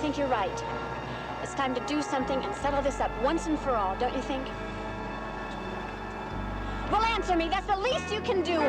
think you're right. It's time to do something and settle this up once and for all, don't you think? Well, answer me. That's the least you can do.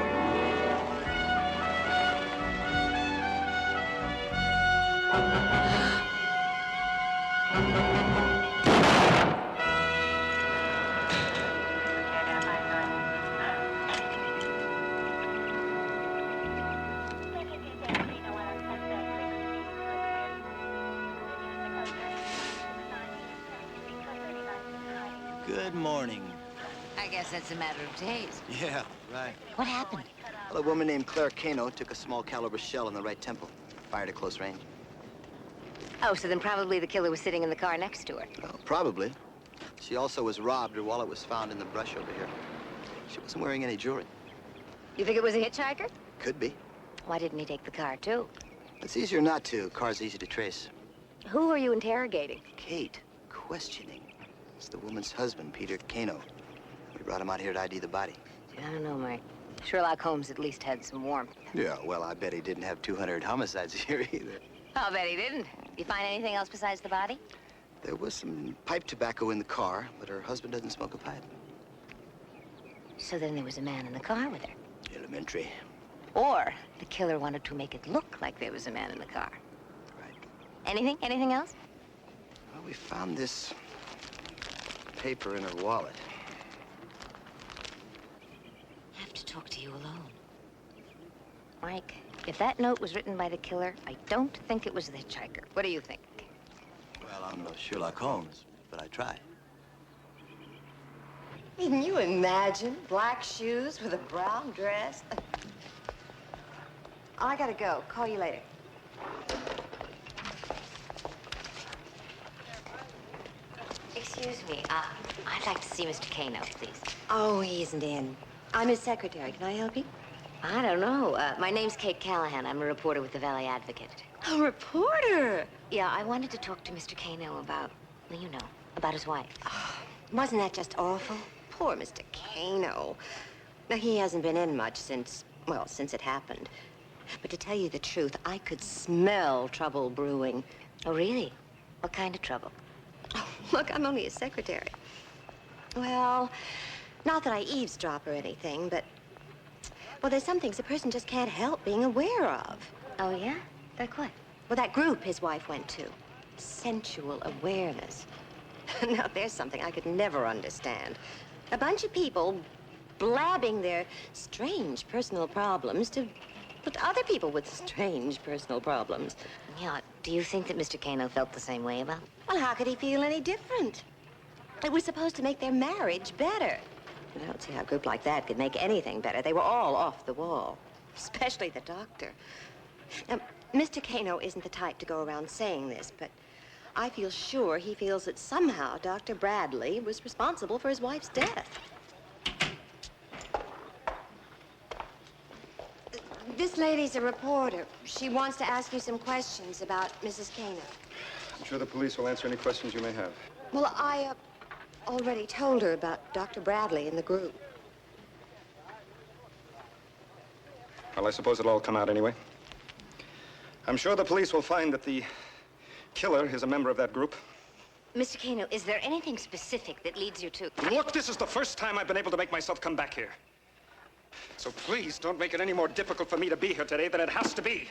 Good morning. I guess that's a matter of taste. Yeah, right. What happened? Well, a woman named Claire Cano took a small caliber shell in the right temple. Fired at close range. Oh, so then probably the killer was sitting in the car next to her. Well, probably. She also was robbed. Her wallet was found in the brush over here. She wasn't wearing any jewelry. You think it was a hitchhiker? Could be. Why didn't he take the car, too? It's easier not to. Car's easy to trace. Who are you interrogating? Kate, questioning. It's the woman's husband, Peter Cano. We brought him out here to ID the body. I don't know, Mike. Sherlock Holmes at least had some warmth. Yeah, well, I bet he didn't have 200 homicides here either. I'll bet he didn't. You find anything else besides the body? There was some pipe tobacco in the car, but her husband doesn't smoke a pipe. So then there was a man in the car with her. Elementary. Or the killer wanted to make it look like there was a man in the car. Right. Anything? Anything else? Well, we found this paper in her wallet. I have to talk to you alone. Mike, if that note was written by the killer, I don't think it was the hitchhiker. What do you think? Well, I'm no Sherlock Holmes, but I try. Can you imagine black shoes with a brown dress? I gotta go. Call you later. Excuse me, I'd like to see Mr. Cano, please. Oh, he isn't in. I'm his secretary. Can I help you? I don't know. My name's Kate Callahan. I'm a reporter with the Valley Advocate. A reporter? Yeah, I wanted to talk to Mr. Cano about, well, you know, about his wife. Oh, wasn't that just awful? Poor Mr. Cano. Now, he hasn't been in much since it happened. But to tell you the truth, I could smell trouble brewing. Oh, really? What kind of trouble? Oh, look, I'm only his secretary. Well, not that I eavesdrop or anything, but... Well, there's some things a person just can't help being aware of. Oh, yeah? Like what? Well, that group his wife went to. Sensual awareness. Now, there's something I could never understand. A bunch of people blabbing their strange personal problems to other people with strange personal problems. Yeah, do you think that Mr. Cano felt the same way about it? Well, how could he feel any different? It was supposed to make their marriage better. I don't see how a group like that could make anything better. They were all off the wall, especially the doctor. Now, Mr. Cano isn't the type to go around saying this, but I feel sure he feels that somehow Dr. Bradley was responsible for his wife's death. This lady's a reporter. She wants to ask you some questions about Mrs. Cano. I'm sure the police will answer any questions you may have. Well, I already told her about Dr. Bradley and the group. Well, I suppose it'll all come out anyway. I'm sure the police will find that the killer is a member of that group. Mr. Cano, is there anything specific that leads you to... Look, this is the first time I've been able to make myself come back here. So please don't make it any more difficult for me to be here today than it has to be.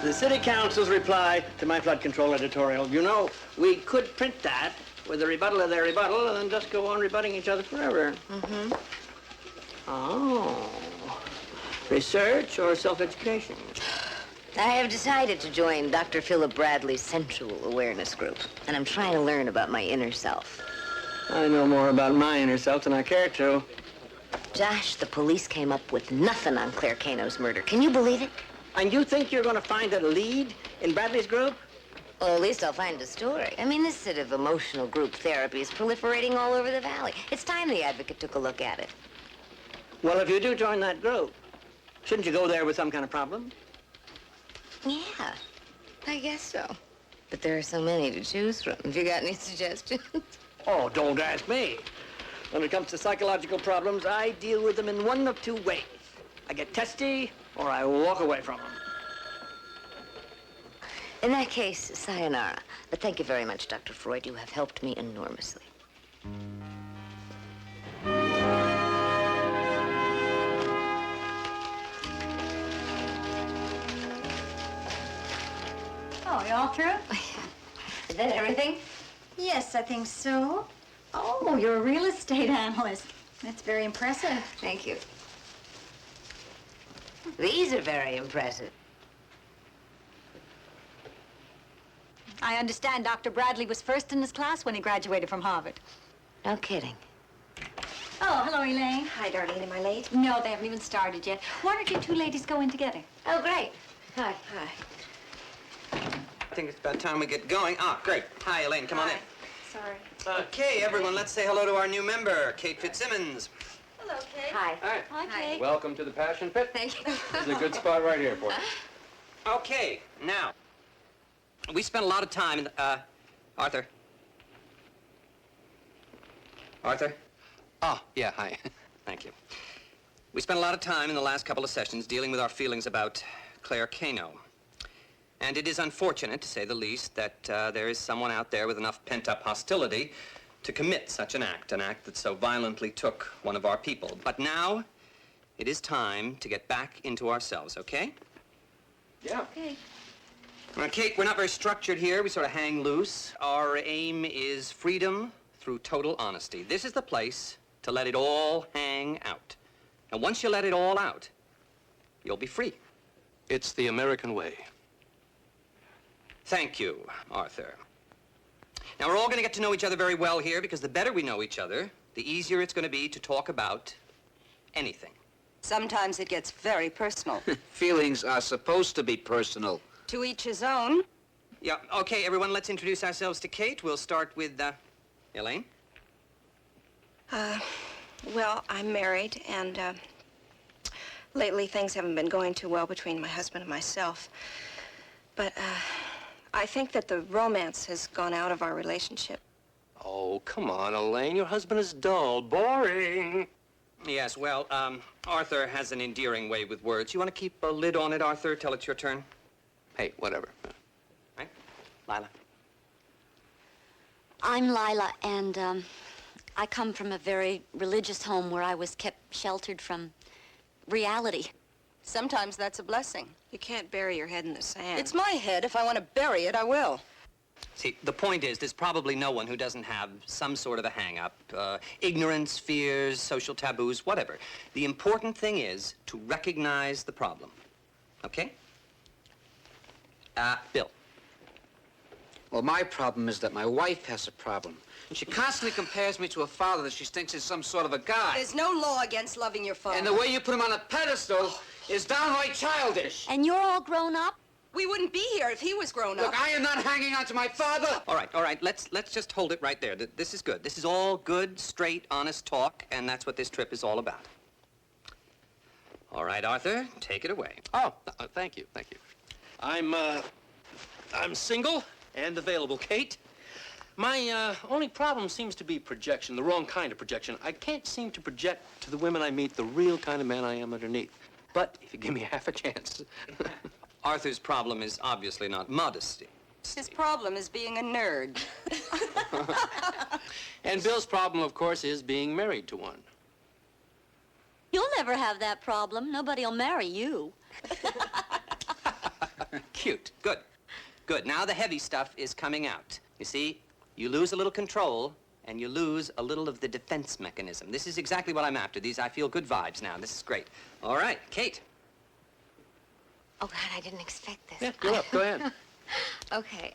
The City Council's reply to my flood control editorial. You know, we could print that with a rebuttal of their rebuttal and then just go on rebutting each other forever. Mm-hmm. Oh. Research or self-education? I have decided to join Dr. Philip Bradley's Sensual Awareness Group, and I'm trying to learn about my inner self. I know more about my inner self than I care to. Josh, the police came up with nothing on Claire Cano's murder. Can you believe it? And you think you're going to find a lead in Bradley's group? Well, at least I'll find a story. I mean, this sort of emotional group therapy is proliferating all over the valley. It's time the Advocate took a look at it. Well, if you do join that group, Shouldn't you go there with some kind of problem? Yeah, I guess so. But there are so many to choose from. Have you got any suggestions? Oh, don't ask me. When it comes to psychological problems, I deal with them in one of two ways. I get testy, or I walk away from them. In that case, sayonara. But thank you very much, Dr. Freud. You have helped me enormously. Oh, you all through? Is that everything? Yes, I think so. Oh, you're a real estate analyst. That's very impressive. Thank you. These are very impressive. I understand Dr. Bradley was first in his class when he graduated from Harvard. No kidding. Oh, hello, Elaine. Hi, Darlene. Am I late? No, they haven't even started yet. Why don't you two ladies go in together? Oh, great. Hi. Hi. I think it's about time we get going. Ah, great. Hi, Elaine. Come on in. Sorry. Okay, everyone, let's say hello to our new member, Kate Fitzsimmons. Hello, Kate. Hi. Hi. Hi, Kate. Welcome to the Passion Pit. Thank you. This is a good spot right here for you. Okay, now, we spent a lot of time in the, Arthur. Arthur? Oh, yeah, hi. Thank you. We spent a lot of time in the last couple of sessions dealing with our feelings about Claire Kano. And it is unfortunate, to say the least, that there is someone out there with enough pent-up hostility to commit such an act that so violently took one of our people. But now, it is time to get back into ourselves, okay? Yeah. Okay. Now, Kate, we're not very structured here. We sort of hang loose. Our aim is freedom through total honesty. This is the place to let it all hang out. And once you let it all out, you'll be free. It's the American way. Thank you, Arthur. Now, we're all going to get to know each other very well here, because the better we know each other, the easier it's going to be to talk about anything. Sometimes it gets very personal. Feelings are supposed to be personal. To each his own. Yeah, okay, everyone, let's introduce ourselves to Kate. We'll start with, Elaine. Well, I'm married, and lately things haven't been going too well between my husband and myself. But I think that the romance has gone out of our relationship. Oh, come on, Elaine. Your husband is dull, boring. Yes, well, Arthur has an endearing way with words. You want to keep a lid on it, Arthur, till it's your turn? Hey, whatever. Right? Lila? I'm Lila, and I come from a very religious home where I was kept sheltered from reality. Sometimes that's a blessing. You can't bury your head in the sand. It's my head. If I want to bury it, I will. See, the point is, there's probably no one who doesn't have some sort of a hang-up. Ignorance, fears, social taboos, whatever. The important thing is to recognize the problem. Okay? Bill. Well, my problem is that my wife has a problem. She constantly compares me to a father that she thinks is some sort of a guy. There's no law against loving your father. And the way you put him on a pedestal is downright childish. And you're all grown up? We wouldn't be here if he was grown up. Look, I am not hanging on to my father. All right, let's just hold it right there. This is good. This is all good, straight, honest talk, and that's what this trip is all about. All right, Arthur, take it away. Oh, thank you, thank you. I'm single and available, Kate. My only problem seems to be projection, the wrong kind of projection. I can't seem to project to the women I meet the real kind of man I am underneath. But if you give me half a chance. Arthur's problem is obviously not modesty. His problem is being a nerd. And Bill's problem, of course, is being married to one. You'll never have that problem. Nobody'll marry you. Cute. Good. Good. Now the heavy stuff is coming out. You see, you lose a little control, and you lose a little of the defense mechanism. This is exactly what I'm after. I feel good vibes now. This is great. All right, Kate. Oh, God, I didn't expect this. Yeah, you're up. Go ahead. Okay,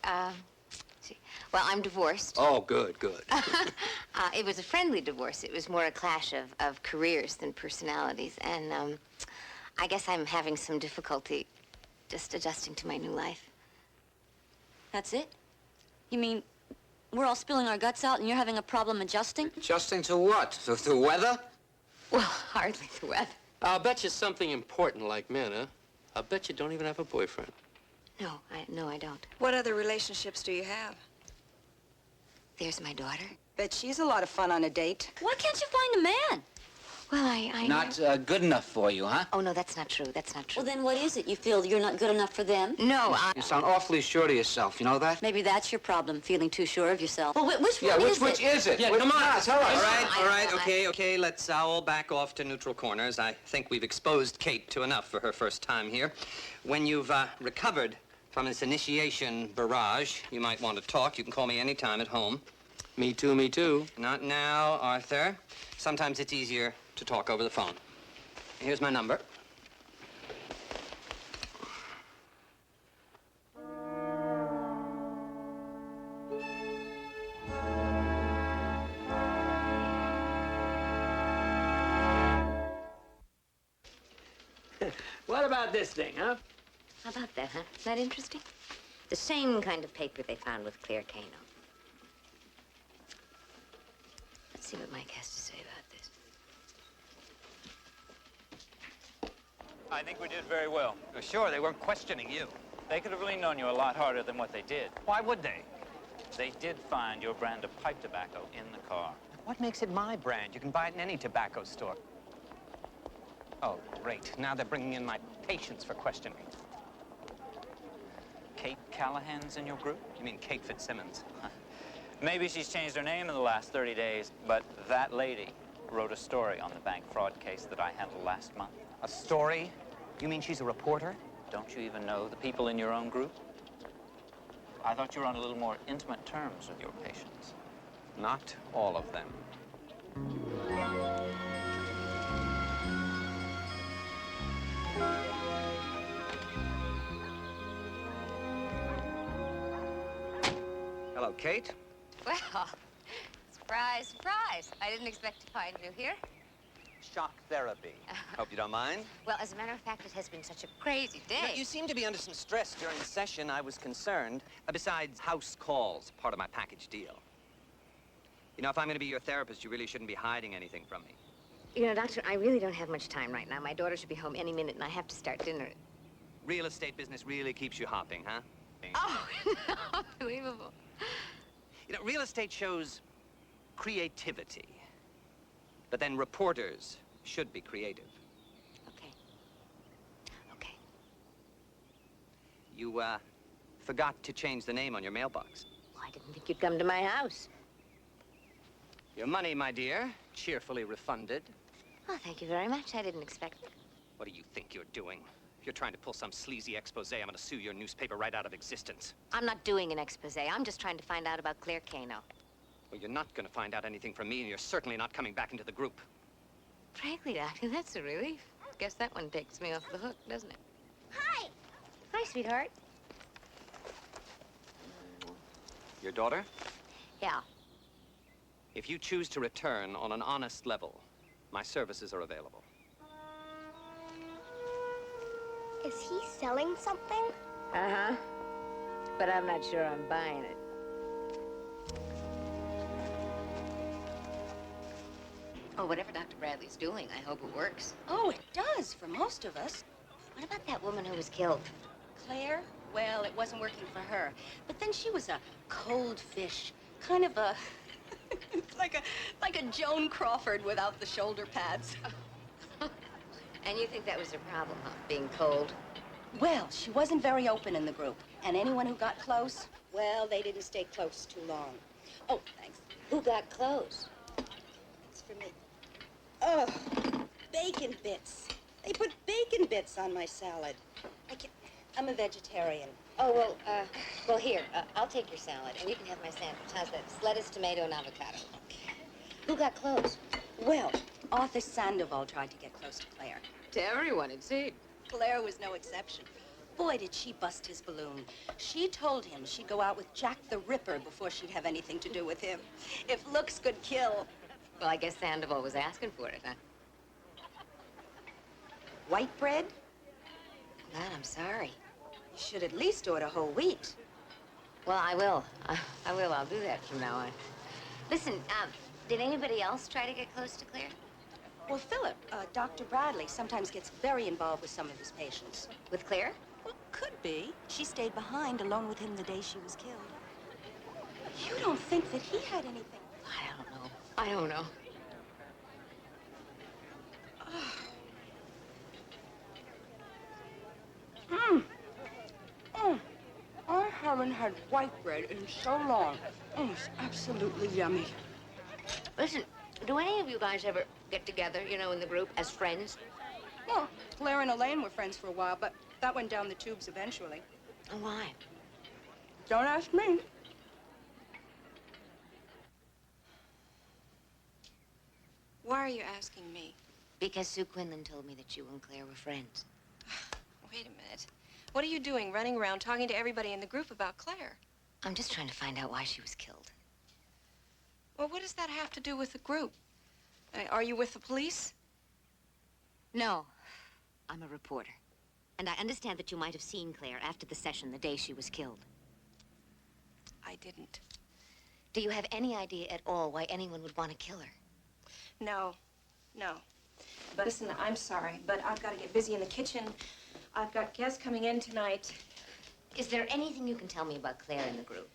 see. Well, I'm divorced. Oh, good, good. It was a friendly divorce. It was more a clash of careers than personalities. And I guess I'm having some difficulty just adjusting to my new life. That's it? You mean we're all spilling our guts out and you're having a problem adjusting? Adjusting to what? To the weather? Well, hardly the weather. I'll bet you something important like men, huh? I'll bet you don't even have a boyfriend. No, I don't. What other relationships do you have? There's my daughter. Bet she's a lot of fun on a date. Why can't you find a man? Well, I Not good enough for you, huh? Oh, no, that's not true. That's not true. Well, then what is it? You feel you're not good enough for them? No, You sound awfully sure of yourself, you know that? Maybe that's your problem, feeling too sure of yourself. Well, which Yeah, one is which it? is it? Yeah, Which- come on. Ah, tell us. All right, okay, let's all back off to neutral corners. I think we've exposed Kate to enough for her first time here. When you've recovered from this initiation barrage, you might want to talk. You can call me anytime at home. Me too, me too. Not now, Arthur. Sometimes it's easier to talk over the phone. Here's my number. What about this thing, huh? How about that, huh? Isn't that interesting? The same kind of paper they found with Claire Kano. Let's see what Mike has to say about this. I think we did very well. Sure, they weren't questioning you. They could have really known you a lot harder than what they did. Why would they? They did find your brand of pipe tobacco in the car. What makes it my brand? You can buy it in any tobacco store. Oh, great. Now they're bringing in my patients for questioning. Kate Callahan's in your group? You mean Kate Fitzsimmons? Maybe she's changed her name in the last 30 days, but that lady wrote a story on the bank fraud case that I handled last month. A story? You mean she's a reporter? Don't you even know the people in your own group? I thought you were on a little more intimate terms with your patients. Not all of them. Hello, Kate. Well, surprise, surprise. I didn't expect to find you here. Shock therapy. Hope you don't mind. Well, as a matter of fact, it has been such a crazy day. No, you seem to be under some stress during the session. I was concerned. Besides, house calls, part of my package deal. You know, if I'm going to be your therapist, you really shouldn't be hiding anything from me. You know, Doctor, I really don't have much time right now. My daughter should be home any minute, and I have to start dinner. Real estate business really keeps you hopping, huh? Oh, unbelievable. You know, real estate shows creativity. But then reporters should be creative. Okay. Okay. You, forgot to change the name on your mailbox. Well, I didn't think you'd come to my house. Your money, my dear, cheerfully refunded. Oh, thank you very much. I didn't expect it. What do you think you're doing? If you're trying to pull some sleazy expose, I'm going to sue your newspaper right out of existence. I'm not doing an expose. I'm just trying to find out about Claire Kano. Well, you're not going to find out anything from me, and you're certainly not coming back into the group. Frankly, Doctor, that's a relief. Guess that one takes me off the hook, doesn't it? Hi. Hi, sweetheart. Your daughter? Yeah. If you choose to return on an honest level, my services are available. Is he selling something? Uh-huh. But I'm not sure I'm buying it. Oh, whatever Dr. Bradley's doing, I hope it works. Oh, it does for most of us. What about that woman who was killed? Claire? Well, it wasn't working for her. But then she was a cold fish. Kind of a... like a Joan Crawford without the shoulder pads. And you think that was her problem, huh? Being cold? Well, she wasn't very open in the group. And anyone who got close, well, they didn't stay close too long. Oh, thanks. Who got close? It's for me. Oh, bacon bits. They put bacon bits on my salad. I'm a vegetarian. Oh, well, here, I'll take your salad, and you can have my sandwich. How's that? It's lettuce, tomato, and avocado. Who got close? Well, Arthur Sandoval tried to get close to Claire. To everyone, it seemed. Claire was no exception. Boy, did she bust his balloon. She told him she'd go out with Jack the Ripper before she'd have anything to do with him. If looks could kill. Well, I guess Sandoval was asking for it, huh? White bread? God, I'm sorry. You should at least order whole wheat. Well, I will. I will. I'll do that from now on. Listen, did anybody else try to get close to Claire? Well, Philip, Dr. Bradley sometimes gets very involved with some of his patients. With Claire? Well, could be. She stayed behind alone with him the day she was killed. You don't think that he had anything? I don't know. I haven't had white bread in so long. It's absolutely yummy. Listen, do any of you guys ever get together, you know, in the group as friends? Well, Claire and Elaine were friends for a while, but that went down the tubes eventually. Why? Don't ask me. Why are you asking me? Because Sue Quinlan told me that you and Claire were friends. Wait a minute. What are you doing running around talking to everybody in the group about Claire? I'm just trying to find out why she was killed. Well, what does that have to do with the group? Are you with the police? No, I'm a reporter. And I understand that you might have seen Claire after the session the day she was killed. I didn't. Do you have any idea at all why anyone would want to kill her? No. But listen, I'm sorry, but I've got to get busy in the kitchen. I've got guests coming in tonight. Is there anything you can tell me about Claire in the group?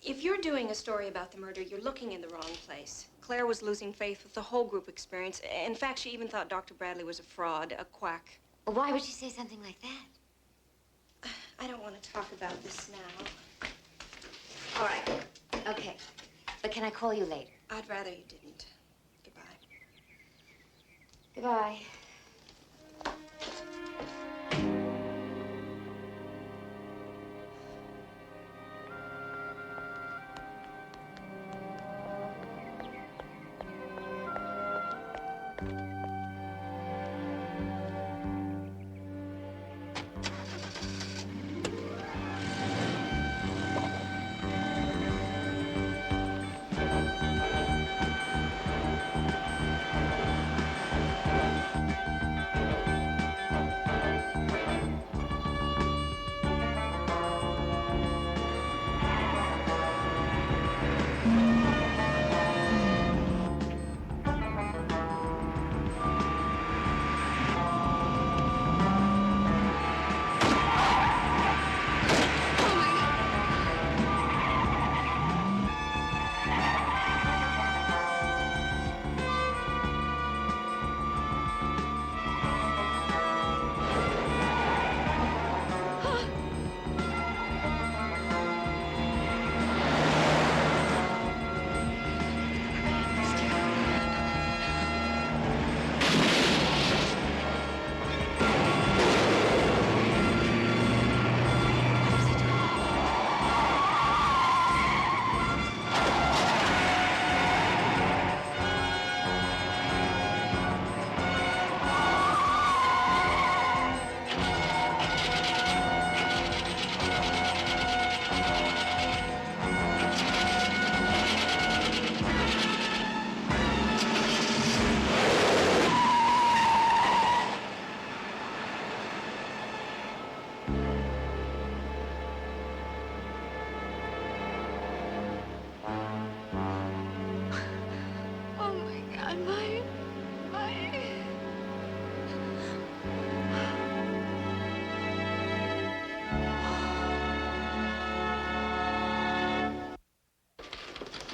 If you're doing a story about the murder, you're looking in the wrong place. Claire was losing faith with the whole group experience. In fact, she even thought Dr. Bradley was a fraud, a quack. Well, why would she say something like that? I don't want to talk about this now. All right. Okay. But can I call you later? I'd rather you didn't. Goodbye. Goodbye.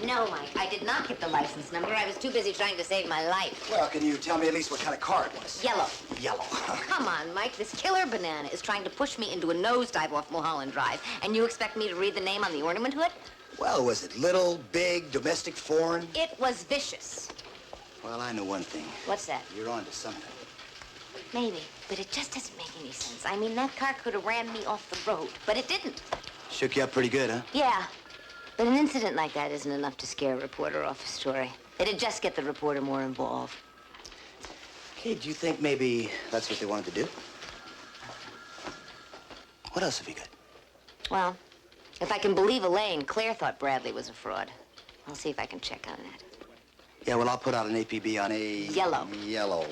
No, Mike, I did not get the license number. I was too busy trying to save my life. Well, can you tell me at least what kind of car it was? Yellow. Yellow. Come on, Mike. This killer banana is trying to push me into a nosedive off Mulholland Drive, and you expect me to read the name on the ornament hood? Well, was it little, big, domestic, foreign? It was vicious. Well, I know one thing. What's that? You're on to something. Maybe, but it just doesn't make any sense. I mean, that car could have ran me off the road, but it didn't. Shook you up pretty good, huh? Yeah, but an incident like that isn't enough to scare a reporter off a story. It'd just get the reporter more involved. Okay, do you think maybe that's what they wanted to do? What else have you got? Well, if I can believe Elaine, Claire thought Bradley was a fraud. I'll see if I can check on that. Yeah, well, I'll put out an APB on a... Yellow. Yellow.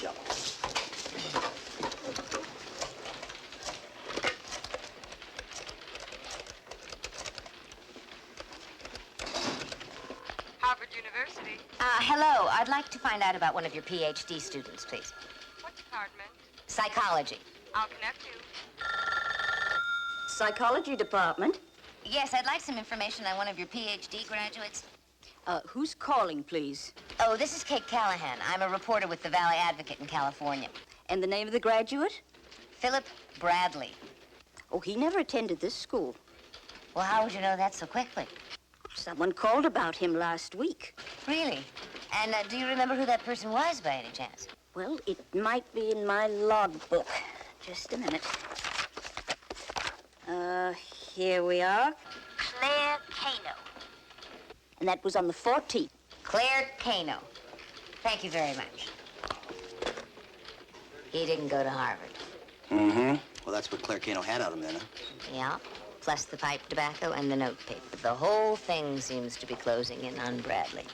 Yellow. Harvard University Hello. I'd like to find out about one of your PhD students, please. What department? Psychology. I'll connect you. Psychology department? Yes, I'd like some information on one of your PhD graduates. Who's calling, please? Oh, this is Kate Callahan. I'm a reporter with the Valley Advocate in California. And the name of the graduate? Philip Bradley. Oh, he never attended this school. Well, how would you know that so quickly? Someone called about him last week. Really? And do you remember who that person was by any chance? Well, it might be in my logbook. Just a minute. Here we are. Claire Kano. And that was on the 14th. Claire Kano. Thank you very much. He didn't go to Harvard. Mm-hmm. Well, that's what Claire Kano had out of him then, huh? Yeah, plus the pipe tobacco and the note paper. The whole thing seems to be closing in on Bradley.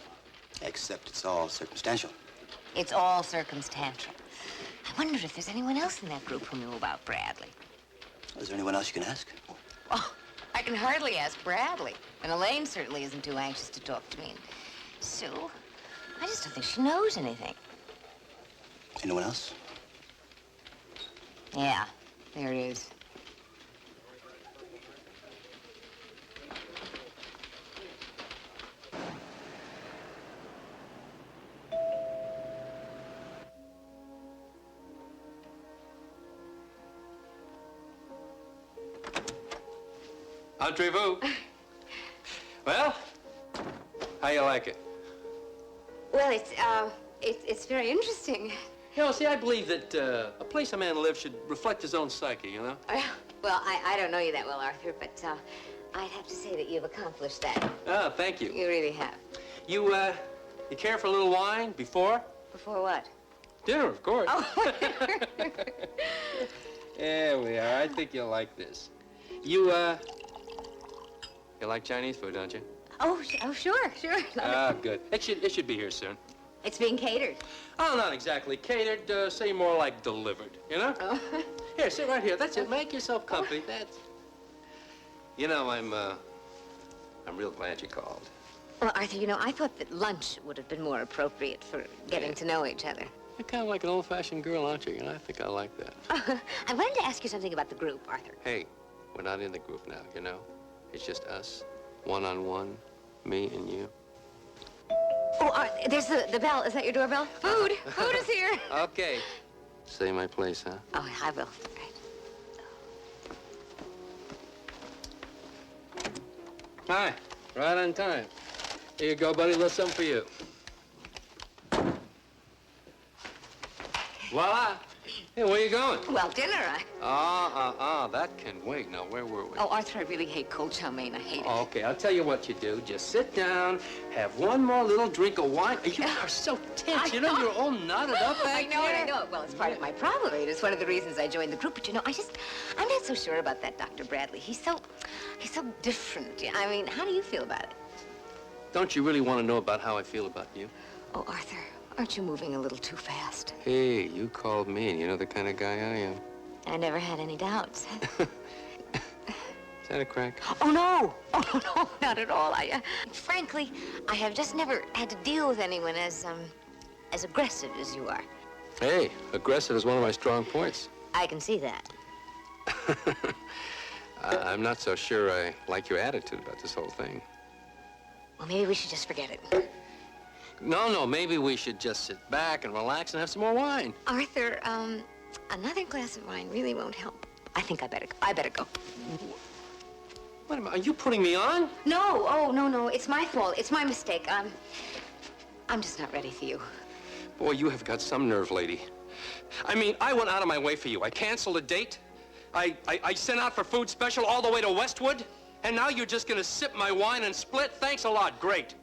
Except it's all circumstantial. It's all circumstantial. I wonder if there's anyone else in that group who knew about Bradley. Is there anyone else you can ask? Oh, I can hardly ask Bradley. And Elaine certainly isn't too anxious to talk to me. And Sue, I just don't think she knows anything. Anyone else? Yeah, there it is. Entrez-vous. Well, how you like it? Well, it's very interesting. You know, see, I believe that a place a man lives should reflect his own psyche, you know? Well, I don't know you that well, Arthur, but I'd have to say that you've accomplished that. Oh, thank you. You really have. You care for a little wine before? Before what? Dinner, of course. Oh. There we are. I think you'll like this. You like Chinese food, don't you? Oh, sure. Ah, good. It should be here soon. It's being catered. Oh, not exactly catered. Say more like delivered, you know? Oh. Here, sit right here. That's it. Make yourself comfy. That's... You know, I'm real glad you called. Well, Arthur, you know, I thought that lunch would have been more appropriate for getting to know each other. You're kind of like an old-fashioned girl, aren't you? You know, I think I like that. I wanted to ask you something about the group, Arthur. Hey, we're not in the group now, you know? It's just us, one-on-one, me and you. Oh, there's the bell. Is that your doorbell? Food! Food is here! Okay. Say my place, huh? Oh, I will. Hi. Right on time. Here you go, buddy. A little something for you. Voila. Hey, where you going? Well, dinner, That can wait. Now, where were we? Oh, Arthur, I really hate cold chow mein. I hate it. Okay, I'll tell you what you do. Just sit down, have one more little drink of wine. You are so tense. You know, you're all knotted up back I know it. Well, it's part of my problem. It's one of the reasons I joined the group. But, you know, I'm not so sure about that Dr. Bradley. He's so different. I mean, how do you feel about it? Don't you really want to know about how I feel about you? Oh, Arthur, aren't you moving a little too fast? Hey, you called me, and you know the kind of guy I am. I never had any doubts. Is that a crack? Oh, no. Oh, no, not at all. Frankly, I have just never had to deal with anyone as aggressive as you are. Hey, aggressive is one of my strong points. I can see that. I'm not so sure I like your attitude about this whole thing. Well, maybe we should just forget it. No, maybe we should just sit back and relax and have some more wine. Arthur, another glass of wine really won't help. I think I better go. Wait a minute, are you putting me on? No, no, it's my fault. It's my mistake. I'm just not ready for you. Boy, you have got some nerve, lady. I mean, I went out of my way for you. I canceled a date. I sent out for food special all the way to Westwood. And now you're just gonna sip my wine and split? Thanks a lot, great.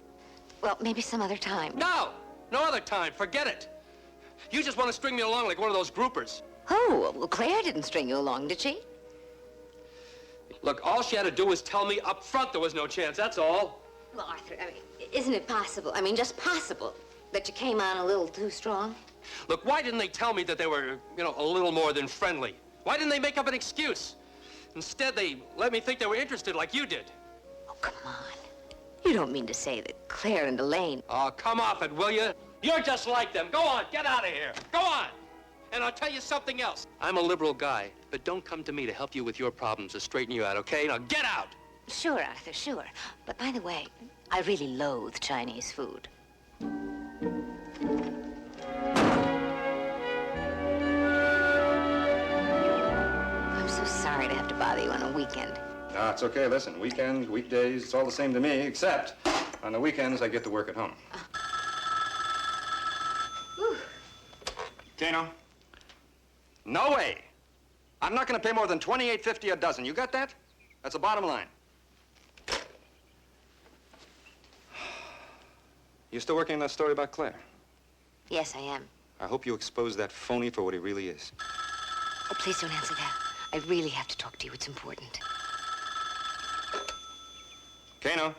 Well, maybe some other time. No other time, forget it. You just want to string me along like one of those groupers. Oh, well, Claire didn't string you along, did she? Look, all she had to do was tell me up front there was no chance, that's all. Well, Arthur, I mean, isn't it possible, just possible, that you came on a little too strong? Look, why didn't they tell me that they were, a little more than friendly? Why didn't they make up an excuse? Instead, they let me think they were interested like you did. Oh, come on. You don't mean to say that Claire and Elaine... Oh, come off it, will you? You're just like them. Go on, get out of here. Go on. And I'll tell you something else. I'm a liberal guy, but don't come to me to help you with your problems or straighten you out, okay? Now get out. Sure, Arthur, sure. But by the way, I really loathe Chinese food. I'm so sorry to have to bother you on a weekend. Ah, it's okay. Listen, weekends, weekdays, it's all the same to me, except on the weekends I get to work at home. Kano? No way. I'm not going to pay more than $28.50 a dozen. You got that? That's the bottom line. You still working on that story about Claire? Yes, I am. I hope you expose that phony for what he really is. Oh, please don't answer that. I really have to talk to you. It's important. Kano?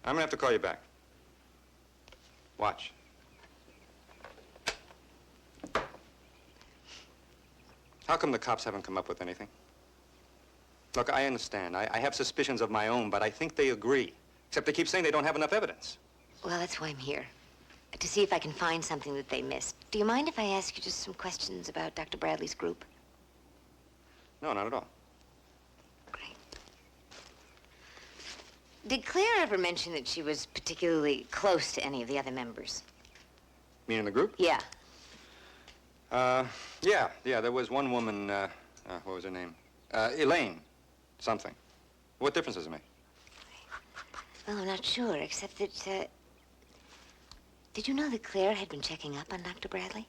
I'm going to have to call you back. Watch. How come the cops haven't come up with anything? Look, I understand. I have suspicions of my own, but I think they agree. Except they keep saying they don't have enough evidence. Well, that's why I'm here. To see if I can find something that they missed. Do you mind if I ask you just some questions about Dr. Bradley's group? No, not at all. Great. Did Claire ever mention that she was particularly close to any of the other members? Meaning the group? Yeah. Yeah, there was one woman, what was her name? Elaine, something. What difference does it make? Well, I'm not sure, except that, did you know that Claire had been checking up on Dr. Bradley?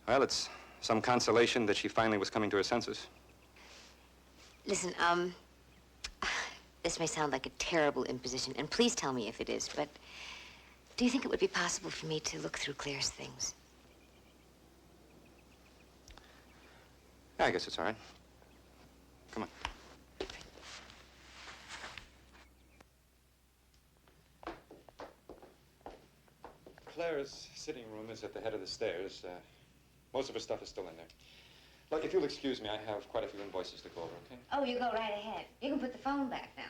Well, it's some consolation that she finally was coming to her senses. Listen, this may sound like a terrible imposition, and please tell me if it is, but do you think it would be possible for me to look through Claire's things? Yeah, I guess it's all right. Come on. Claire's sitting room is at the head of the stairs. Most of her stuff is still in there. Look, if you'll excuse me, I have quite a few invoices to go over, okay? Oh, you go right ahead. You can put the phone back now.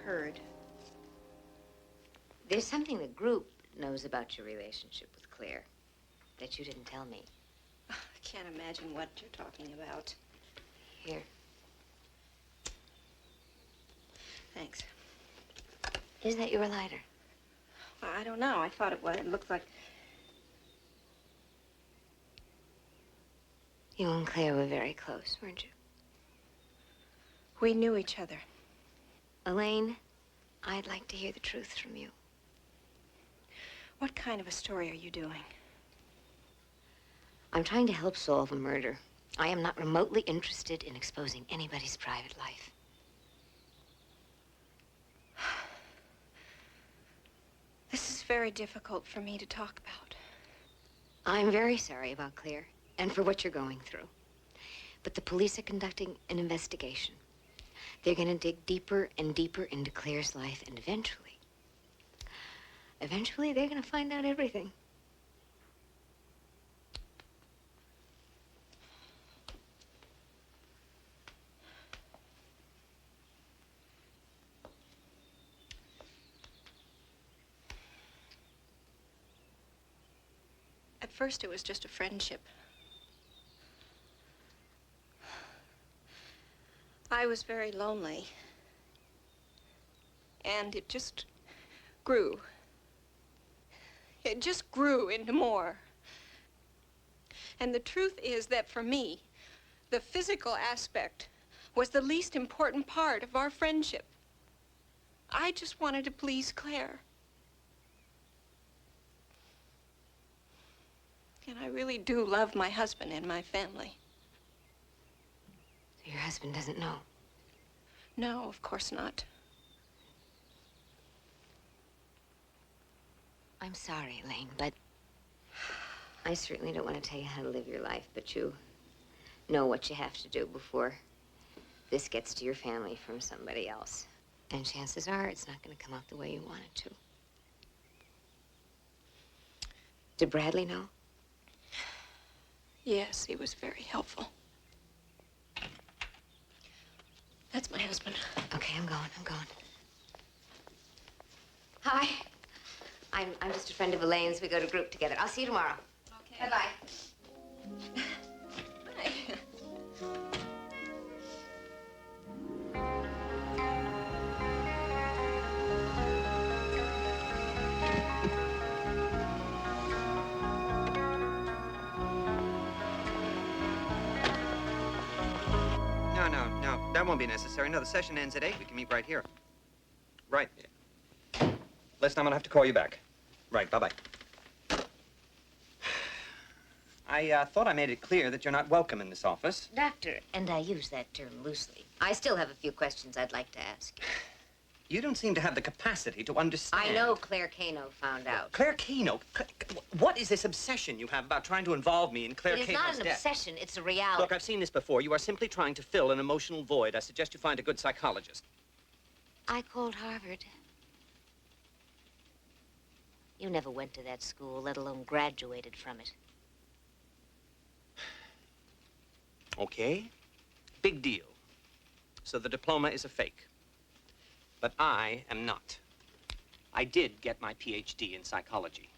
Heard. There's something the group knows about your relationship with Claire that you didn't tell me. I can't imagine what you're talking about. Here. Thanks. Is that your lighter? I don't know. I thought it was. It looked like... You and Claire were very close, weren't you? We knew each other. Elaine, I'd like to hear the truth from you. What kind of a story are you doing? I'm trying to help solve a murder. I am not remotely interested in exposing anybody's private life. This is very difficult for me to talk about. I'm very sorry about Claire and for what you're going through. But the police are conducting an investigation. They're going to dig deeper and deeper into Claire's life, and eventually they're going to find out everything. first it was just a friendship. I was very lonely. And it just grew. It just grew into more. And the truth is that for me, the physical aspect was the least important part of our friendship. I just wanted to please Claire. And I really do love my husband and my family. So your husband doesn't know? No, of course not. I'm sorry, Elaine, but I certainly don't want to tell you how to live your life, but you know what you have to do before this gets to your family from somebody else. And chances are it's not going to come out the way you want it to. Did Bradley know? Yes, he was very helpful. That's my husband. Okay, I'm going. Hi. I'm just a friend of Elaine's. We go to group together. I'll see you tomorrow. Okay. Bye-bye. No, that won't be necessary. No, the session ends at 8. We can meet right here. Right. Listen, I'm gonna have to call you back. Right, bye-bye. I thought I made it clear that you're not welcome in this office. Doctor, and I use that term loosely, I still have a few questions I'd like to ask you. You don't seem to have the capacity to understand. I know Claire Kano found out. Claire Kano? What is this obsession you have about trying to involve me in Claire Kano's death? It is not an obsession, it's a reality. Look, I've seen this before. You are simply trying to fill an emotional void. I suggest you find a good psychologist. I called Harvard. You never went to that school, let alone graduated from it. Okay. Big deal. So the diploma is a fake. But I am not. I did get my PhD in psychology.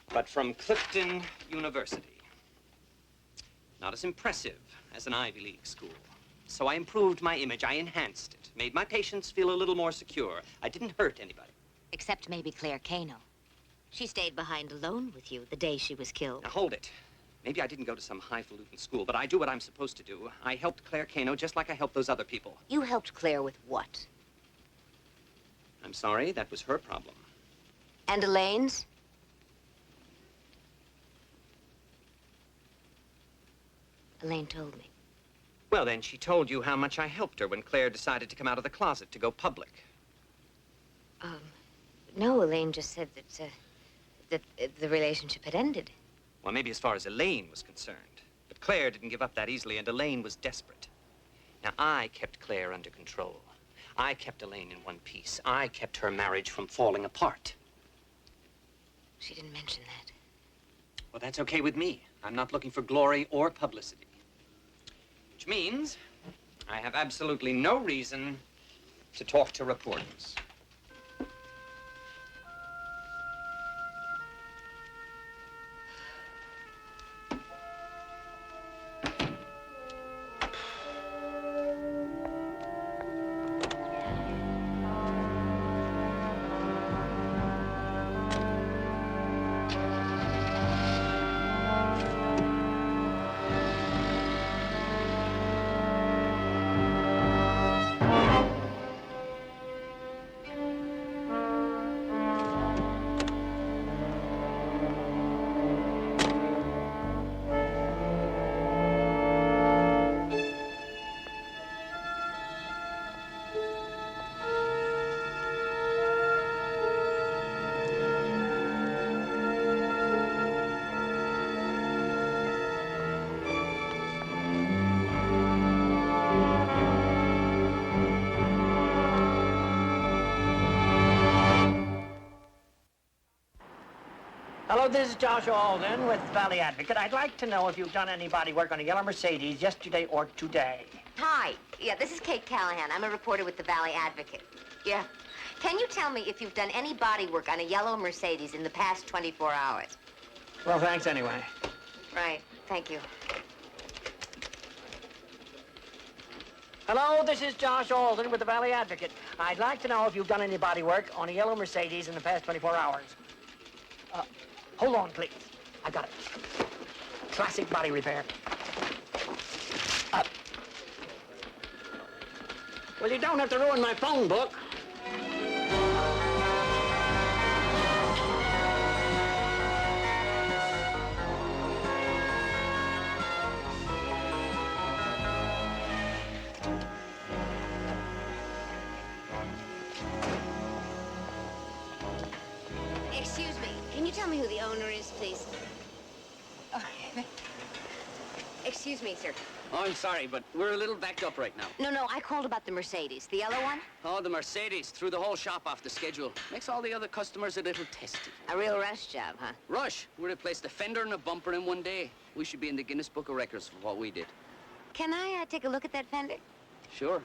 But from Clifton University. Not as impressive as an Ivy League school. So I improved my image, I enhanced it, made my patients feel a little more secure. I didn't hurt anybody. Except maybe Claire Kano. She stayed behind alone with you the day she was killed. Now hold it. Maybe I didn't go to some highfalutin school, but I do what I'm supposed to do. I helped Claire Kano just like I helped those other people. You helped Claire with what? I'm sorry, that was her problem. And Elaine's? Elaine told me. Well, then, she told you how much I helped her when Claire decided to come out of the closet to go public. No, Elaine just said that the relationship had ended. Well, maybe as far as Elaine was concerned. But Claire didn't give up that easily, and Elaine was desperate. Now, I kept Claire under control. I kept Elaine in one piece. I kept her marriage from falling apart. She didn't mention that. Well, that's okay with me. I'm not looking for glory or publicity. Which means I have absolutely no reason to talk to reporters. Hello, this is Joshua Alden with Valley Advocate. I'd like to know if you've done any body work on a yellow Mercedes yesterday or today. Hi. Yeah, this is Kate Callahan. I'm a reporter with the Valley Advocate. Yeah. Can you tell me if you've done any body work on a yellow Mercedes in the past 24 hours? Well, thanks anyway. Right. Thank you. Hello, this is Josh Alden with the Valley Advocate. I'd like to know if you've done any body work on a yellow Mercedes in the past 24 hours. Hold on, please. I got it. Classic body repair. Well, you don't have to ruin my phone book. Excuse me. Can you tell me who the owner is, please? Excuse me, sir. Oh, I'm sorry, but we're a little backed up right now. No, I called about the Mercedes. The yellow one? Oh, the Mercedes threw the whole shop off the schedule. Makes all the other customers a little testy. A real rush job, huh? Rush? We replaced a fender and a bumper in one day. We should be in the Guinness Book of Records for what we did. Can I take a look at that fender? Sure.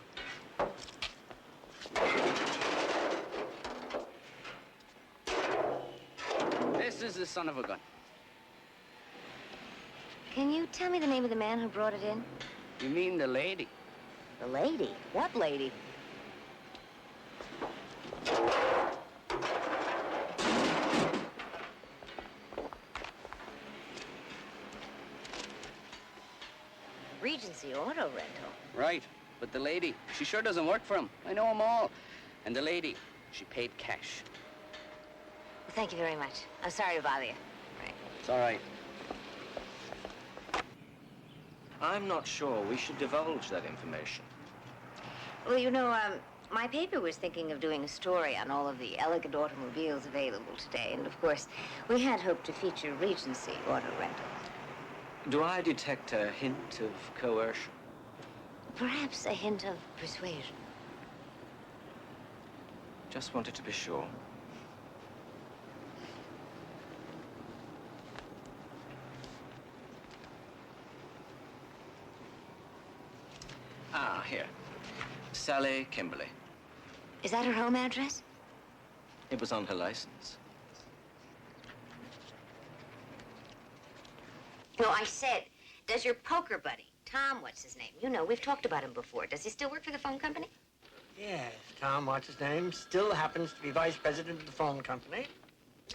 This is the son of a gun. Can you tell me the name of the man who brought it in? You mean the lady? The lady? What lady? Regency Auto Rental. Right. But the lady, she sure doesn't work for him. I know them all. And the lady, she paid cash. Well, thank you very much. I'm sorry to bother you. Right. It's all right. I'm not sure we should divulge that information. Well, you know, my paper was thinking of doing a story on all of the elegant automobiles available today. And, of course, we had hoped to feature Regency Auto Rental. Do I detect a hint of coercion? Perhaps a hint of persuasion. Just wanted to be sure. Ah, here. Sally Kimberly. Is that her home address? It was on her license. No, I said, does your poker buddy, Tom, what's his name? You know, we've talked about him before. Does he still work for the phone company? Yes, Tom, what's his name, still happens to be vice president of the phone company.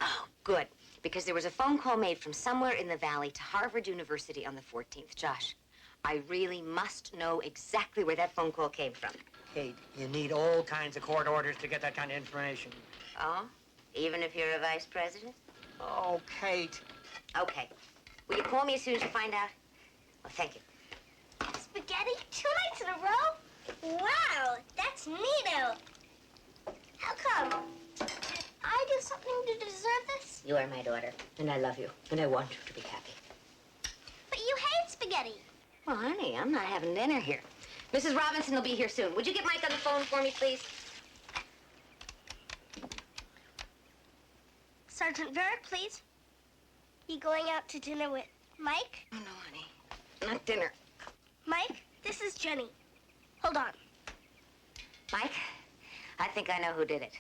Oh, good. Because there was a phone call made from somewhere in the valley to Harvard University on the 14th. Josh, I really must know exactly where that phone call came from. Kate, you need all kinds of court orders to get that kind of information. Oh? Even if you're a vice president? Oh, Kate. Okay. Will you call me as soon as you find out? Well, thank you. Spaghetti? 2 nights in a row? Wow, that's neato. How come? Did I do something to deserve this? You are my daughter, and I love you, and I want you to be happy. But you hate spaghetti. Well, honey, I'm not having dinner here. Mrs. Robinson will be here soon. Would you get Mike on the phone for me, please? Sergeant Varrick, please. You going out to dinner with Mike? Oh, no, honey. Not dinner. Mike, this is Jenny. Hold on. Mike, I think I know who did it.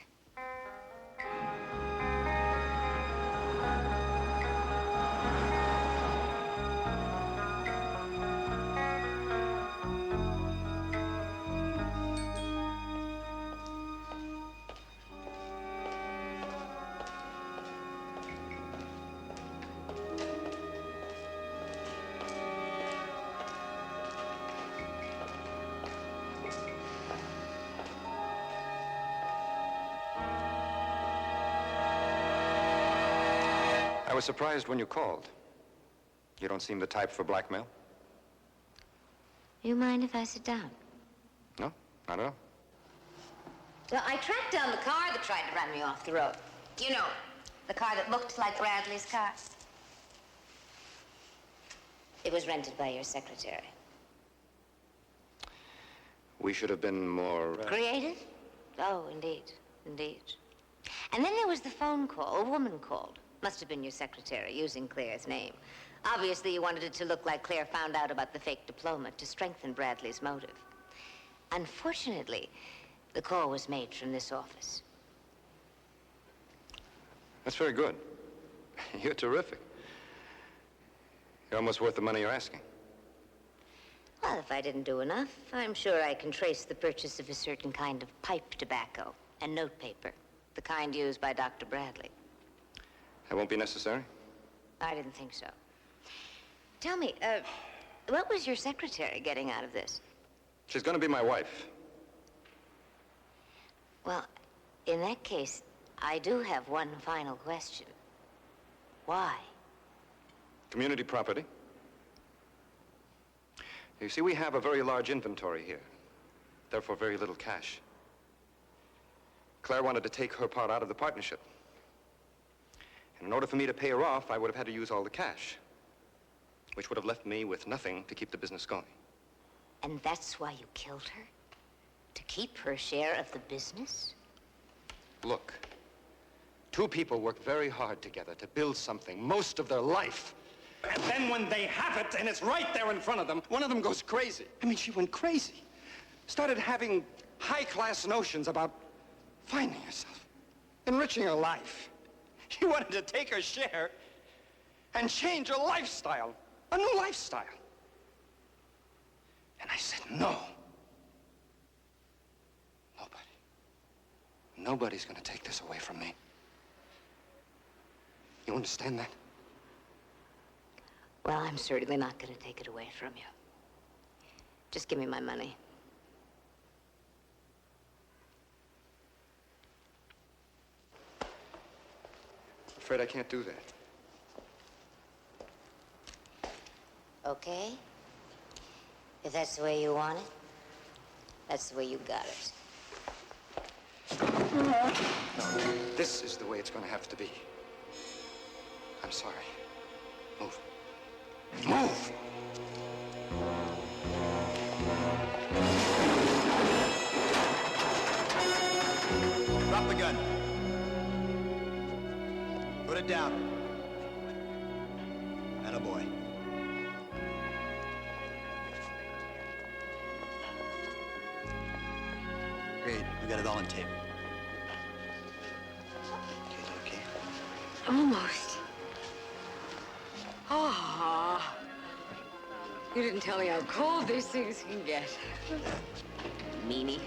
I was surprised when you called. You don't seem the type for blackmail. You mind if I sit down? No, not at all. Well, I tracked down the car that tried to run me off the road. You know, the car that looked like Bradley's car. It was rented by your secretary. We should have been more... Creative? Oh, indeed, indeed. And then there was the phone call. A woman called. Must have been your secretary, using Claire's name. Obviously, you wanted it to look like Claire found out about the fake diploma to strengthen Bradley's motive. Unfortunately, the call was made from this office. That's very good. You're terrific. You're almost worth the money you're asking. Well, if I didn't do enough, I'm sure I can trace the purchase of a certain kind of pipe tobacco and notepaper, the kind used by Dr. Bradley. That won't be necessary? I didn't think so. Tell me, what was your secretary getting out of this? She's going to be my wife. Well, in that case, I do have one final question. Why? Community property. You see, we have a very large inventory here, therefore very little cash. Claire wanted to take her part out of the partnership. And in order for me to pay her off, I would have had to use all the cash, which would have left me with nothing to keep the business going. And that's why you killed her? To keep her share of the business? Look, two people work very hard together to build something most of their life. And then when they have it, and it's right there in front of them, one of them goes crazy. I mean, she went crazy. Started having high-class notions about finding herself, enriching her life. She wanted to take her share and change her lifestyle, a new lifestyle. And I said, no. Nobody's gonna take this away from me. You understand that? Well, I'm certainly not going to take it away from you. Just give me my money. I'm afraid I can't do that. Okay? If that's the way you want it, that's the way you got it. This is the way it's gonna have to be. I'm sorry. Move. Move! Drop the gun. Put it down. Attaboy. Great. We got it all on tape. Okay. Almost. Ah, you didn't tell me how cold these things can get. Meanie.